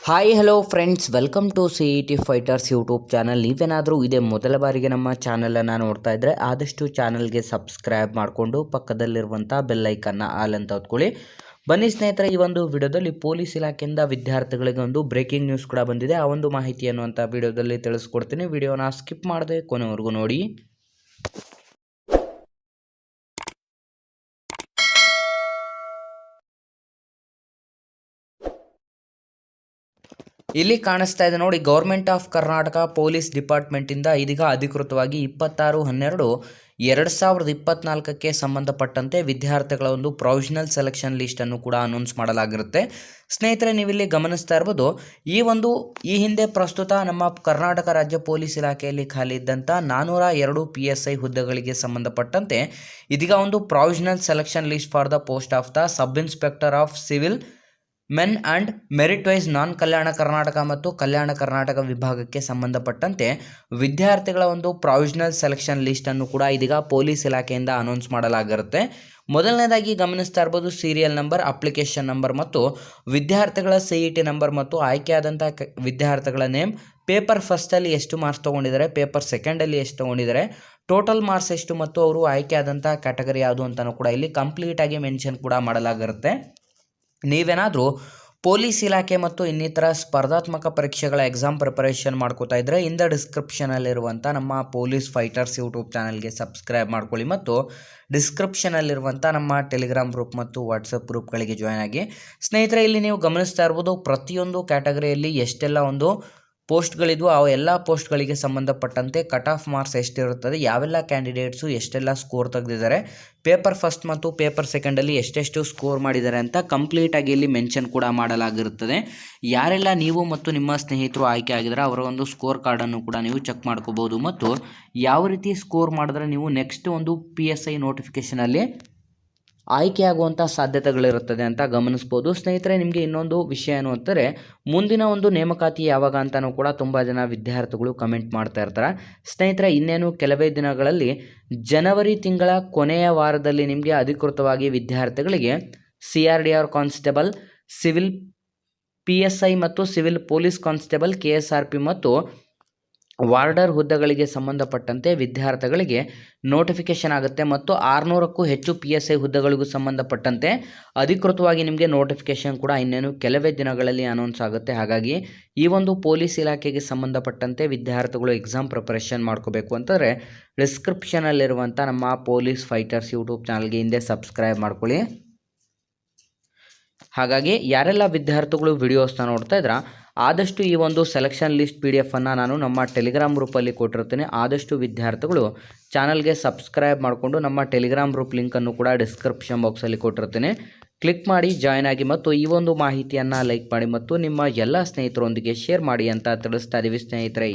Hi hello friends, welcome to CET fighters YouTube channel. ನೀವೇನಾದರೂ ಇದೇ ಮೊದಲ ಬಾರಿಗೆ ನಮ್ಮ ಚಾನಲನ್ನು ನೋಡ್ತಾ ಇದ್ದರೆ ಆದಷ್ಟು ಚಾನಲ್ಗೆ ಸಬ್ಸ್ಕ್ರೈಬ್ ಮಾಡಿಕೊಂಡು ಪಕ್ಕದಲ್ಲಿರುವಂಥ ಬೆಲ್ಲೈಕನ್ನು ಆಲ್ ಅಂತ ಹೊತ್ಕೊಳ್ಳಿ. ಬನ್ನಿ ಸ್ನೇಹಿತರೆ, ಈ ಒಂದು ವಿಡಿಯೋದಲ್ಲಿ ಪೊಲೀಸ್ ಇಲಾಖೆಯಿಂದ ವಿದ್ಯಾರ್ಥಿಗಳಿಗೆ ಒಂದು ಬ್ರೇಕಿಂಗ್ ನ್ಯೂಸ್ ಕೂಡ ಬಂದಿದೆ. ಆ ಒಂದು ಮಾಹಿತಿಯನ್ನು ಅಂತ ವಿಡಿಯೋದಲ್ಲಿ ತಿಳಿಸ್ಕೊಡ್ತೀನಿ. ವಿಡಿಯೋನ ಸ್ಕಿಪ್ ಮಾಡದೆ ಕೊನೆವರೆಗೂ ನೋಡಿ. ಇಲ್ಲಿ ಕಾಣಿಸ್ತಾ ಇದೆ ನೋಡಿ, ಗೌರ್ಮೆಂಟ್ ಆಫ್ ಕರ್ನಾಟಕ ಪೊಲೀಸ್ ಡಿಪಾರ್ಟ್ಮೆಂಟಿಂದ ಇದೀಗ ಅಧಿಕೃತವಾಗಿ 26/12/2024ಕ್ಕೆ ಸಂಬಂಧಪಟ್ಟಂತೆ ವಿದ್ಯಾರ್ಥಿಗಳ ಒಂದು ಪ್ರೊವಿಷನಲ್ ಸೆಲೆಕ್ಷನ್ ಲಿಸ್ಟನ್ನು ಕೂಡ ಅನೌನ್ಸ್ ಮಾಡಲಾಗಿರುತ್ತೆ. ಸ್ನೇಹಿತರೆ, ನೀವಿಲ್ಲಿ ಗಮನಿಸ್ತಾ ಇರ್ಬೋದು, ಈ ಹಿಂದೆ ಪ್ರಸ್ತುತ ನಮ್ಮ ಕರ್ನಾಟಕ ರಾಜ್ಯ ಪೊಲೀಸ್ ಇಲಾಖೆಯಲ್ಲಿ ಖಾಲಿ ಇದ್ದಂಥ 402 PSI ಹುದ್ದೆಗಳಿಗೆ ಸಂಬಂಧಪಟ್ಟಂತೆ ಇದೀಗ ಒಂದು provisional selection list for the post of the sub inspector of civil men and merit wise non Kalyana Karnataka ಮತ್ತು ಕಲ್ಯಾಣ ಕರ್ನಾಟಕ ವಿಭಾಗಕ್ಕೆ ಸಂಬಂಧಪಟ್ಟಂತೆ ವಿದ್ಯಾರ್ಥಿಗಳ ಒಂದು ಪ್ರೊವಿಷನಲ್ ಸೆಲೆಕ್ಷನ್ ಲಿಸ್ಟನ್ನು ಕೂಡ ಇದೀಗ ಪೊಲೀಸ್ ಇಲಾಖೆಯಿಂದ ಅನೌನ್ಸ್ ಮಾಡಲಾಗಿರುತ್ತೆ. ಮೊದಲನೇದಾಗಿ ಗಮನಿಸ್ತಾ ಇರ್ಬೋದು, ಸೀರಿಯಲ್ ನಂಬರ್, ಅಪ್ಲಿಕೇಶನ್ ನಂಬರ್ ಮತ್ತು ವಿದ್ಯಾರ್ಥಿಗಳ CET ನಂಬರ್ ಮತ್ತು ಆಯ್ಕೆಯಾದಂಥ ವಿದ್ಯಾರ್ಥಿಗಳ ನೇಮ್, ಪೇಪರ್ ಫಸ್ಟಲ್ಲಿ ಎಷ್ಟು ಮಾರ್ಕ್ಸ್ ತೊಗೊಂಡಿದ್ದಾರೆ, ಪೇಪರ್ ಸೆಕೆಂಡಲ್ಲಿ ಎಷ್ಟು ತೊಗೊಂಡಿದ್ದಾರೆ, ಟೋಟಲ್ ಮಾರ್ಕ್ಸ್ ಎಷ್ಟು ಮತ್ತು ಅವರು ಆಯ್ಕೆಯಾದಂಥ ಕ್ಯಾಟಗರಿ ಯಾವುದು ಅಂತಲೂ ಕೂಡ ಇಲ್ಲಿ ಕಂಪ್ಲೀಟಾಗಿ ಮೆನ್ಷನ್ ಕೂಡ ಮಾಡಲಾಗಿರುತ್ತೆ. ನೀವೇನಾದರೂ ಪೊಲೀಸ್ ಇಲಾಖೆ ಮತ್ತು ಇನ್ನಿತರ ಸ್ಪರ್ಧಾತ್ಮಕ ಪರೀಕ್ಷೆಗಳ ಎಕ್ಸಾಮ್ ಪ್ರಿಪರೇಷನ್ ಮಾಡ್ಕೋತಾ ಇದ್ದರೆ ಇಂದ ಡಿಸ್ಕ್ರಿಪ್ಷನಲ್ಲಿರುವಂಥ ನಮ್ಮ ಪೊಲೀಸ್ ಫೈಟರ್ಸ್ ಯೂಟ್ಯೂಬ್ ಚಾನಲ್ಗೆ ಸಬ್ಸ್ಕ್ರೈಬ್ ಮಾಡ್ಕೊಳ್ಳಿ ಮತ್ತು ಡಿಸ್ಕ್ರಿಪ್ಷನಲ್ಲಿರುವಂಥ ನಮ್ಮ ಟೆಲಿಗ್ರಾಮ್ ಗ್ರೂಪ್ ಮತ್ತು ವಾಟ್ಸಪ್ ಗ್ರೂಪ್ಗಳಿಗೆ ಜಾಯ್ನ್ ಆಗಿ. ಸ್ನೇಹಿತರೆ, ಇಲ್ಲಿ ನೀವು ಗಮನಿಸ್ತಾ ಇರ್ಬೋದು, ಪ್ರತಿಯೊಂದು ಕ್ಯಾಟಗರಿಯಲ್ಲಿ ಎಷ್ಟೆಲ್ಲ ಒಂದು ಪೋಸ್ಟ್ಗಳಿದ್ವು, ಆ ಎಲ್ಲ ಪೋಸ್ಟ್ಗಳಿಗೆ ಸಂಬಂಧಪಟ್ಟಂತೆ ಕಟ್ ಆಫ್ ಮಾರ್ಕ್ಸ್ ಎಷ್ಟಿರುತ್ತದೆ, ಯಾವೆಲ್ಲ ಕ್ಯಾಂಡಿಡೇಟ್ಸು ಎಷ್ಟೆಲ್ಲ ಸ್ಕೋರ್ ತೆಗೆದಿದ್ದಾರೆ, ಪೇಪರ್ ಫಸ್ಟ್ ಮತ್ತು ಪೇಪರ್ ಸೆಕೆಂಡಲ್ಲಿ ಎಷ್ಟೆಷ್ಟು ಸ್ಕೋರ್ ಮಾಡಿದ್ದಾರೆ ಅಂತ ಕಂಪ್ಲೀಟಾಗಿ ಇಲ್ಲಿ ಮೆನ್ಷನ್ ಕೂಡ ಮಾಡಲಾಗಿರುತ್ತದೆ. ಯಾರೆಲ್ಲ ನೀವು ಮತ್ತು ನಿಮ್ಮ ಸ್ನೇಹಿತರು ಆಯ್ಕೆ ಆಗಿದ್ದಾರೆ ಅವರ ಒಂದು ಸ್ಕೋರ್ ಕಾರ್ಡನ್ನು ಕೂಡ ನೀವು ಚೆಕ್ ಮಾಡ್ಕೋಬೋದು ಮತ್ತು ಯಾವ ರೀತಿ ಸ್ಕೋರ್ ಮಾಡಿದ್ರೆ ನೀವು ನೆಕ್ಸ್ಟ್ ಒಂದು PSI ನೋಟಿಫಿಕೇಷನಲ್ಲಿ ಆಯ್ಕೆಯಾಗುವಂಥ ಸಾಧ್ಯತೆಗಳಿರುತ್ತದೆ ಅಂತ ಗಮನಿಸ್ಬೋದು. ಸ್ನೇಹಿತರೆ, ನಿಮಗೆ ಇನ್ನೊಂದು ವಿಷಯ ಏನು ಅಂತಾರೆ, ಮುಂದಿನ ಒಂದು ನೇಮಕಾತಿ ಯಾವಾಗ ಅಂತಲೂ ಕೂಡ ತುಂಬ ಜನ ವಿದ್ಯಾರ್ಥಿಗಳು ಕಮೆಂಟ್ ಮಾಡ್ತಾ ಇರ್ತಾರೆ. ಸ್ನೇಹಿತರೆ, ಇನ್ನೇನು ಕೆಲವೇ ದಿನಗಳಲ್ಲಿ ಜನವರಿ ತಿಂಗಳ ಕೊನೆಯ ವಾರದಲ್ಲಿ ನಿಮಗೆ ಅಧಿಕೃತವಾಗಿ ವಿದ್ಯಾರ್ಥಿಗಳಿಗೆ CRDR ಕಾನ್ಸ್ಟೇಬಲ್, ಸಿವಿಲ್ PSI ಮತ್ತು ಸಿವಿಲ್ ಪೊಲೀಸ್ ಕಾನ್ಸ್ಟೇಬಲ್, KSRP ಮತ್ತು ವಾರ್ಡರ್ ಹುದ್ದೆಗಳಿಗೆ ಸಂಬಂಧಪಟ್ಟಂತೆ ವಿದ್ಯಾರ್ಥಿಗಳಿಗೆ ನೋಟಿಫಿಕೇಷನ್ ಆಗುತ್ತೆ ಮತ್ತು 600ಕ್ಕೂ ಹೆಚ್ಚು PSI ಹುದ್ದೆಗಳಿಗೂ ಸಂಬಂಧಪಟ್ಟಂತೆ ಅಧಿಕೃತವಾಗಿ ನಿಮಗೆ ನೋಟಿಫಿಕೇಷನ್ ಕೂಡ ಇನ್ನೇನು ಕೆಲವೇ ದಿನಗಳಲ್ಲಿ ಅನೌನ್ಸ್ ಆಗುತ್ತೆ. ಹಾಗಾಗಿ ಈ ಒಂದು ಪೊಲೀಸ್ ಇಲಾಖೆಗೆ ಸಂಬಂಧಪಟ್ಟಂತೆ ವಿದ್ಯಾರ್ಥಿಗಳು ಎಕ್ಸಾಮ್ ಪ್ರಿಪರೇಷನ್ ಮಾಡ್ಕೋಬೇಕು ಅಂತಂದರೆ ಡಿಸ್ಕ್ರಿಪ್ಷನಲ್ಲಿರುವಂಥ ನಮ್ಮ ಪೊಲೀಸ್ ಫೈಟರ್ಸ್ ಯೂಟ್ಯೂಬ್ ಚಾನಲ್ಗೆ ಹಿಂದೆ ಸಬ್ಸ್ಕ್ರೈಬ್ ಮಾಡ್ಕೊಳ್ಳಿ. ಹಾಗಾಗಿ ಯಾರೆಲ್ಲ ವಿದ್ಯಾರ್ಥಿಗಳು ವಿಡಿಯೋಸ್ನ ನೋಡ್ತಾ ಇದ್ರ ಆದಷ್ಟು ಈ ಒಂದು ಸೆಲೆಕ್ಷನ್ ಲಿಸ್ಟ್ PDF ಅನ್ನು ನಾನು ನಮ್ಮ ಟೆಲಿಗ್ರಾಮ್ ಗ್ರೂಪಲ್ಲಿ ಕೊಟ್ಟಿರ್ತೀನಿ. ಆದಷ್ಟು ವಿದ್ಯಾರ್ಥಿಗಳು ಚಾನಲ್ಗೆ ಸಬ್ಸ್ಕ್ರೈಬ್ ಮಾಡಿಕೊಂಡು ನಮ್ಮ ಟೆಲಿಗ್ರಾಮ್ ಗ್ರೂಪ್ ಲಿಂಕನ್ನು ಕೂಡ ಡಿಸ್ಕ್ರಿಪ್ಷನ್ ಬಾಕ್ಸಲ್ಲಿ ಕೊಟ್ಟಿರ್ತೀನಿ. ಕ್ಲಿಕ್ ಮಾಡಿ ಜಾಯ್ನ್ ಆಗಿ ಮತ್ತು ಈ ಒಂದು ಮಾಹಿತಿಯನ್ನು ಲೈಕ್ ಮಾಡಿ ಮತ್ತು ನಿಮ್ಮ ಎಲ್ಲ ಸ್ನೇಹಿತರೊಂದಿಗೆ ಶೇರ್ ಮಾಡಿ ಅಂತ ತಿಳಿಸ್ತಾ ಇದ್ದೀವಿ ಸ್ನೇಹಿತರೆ.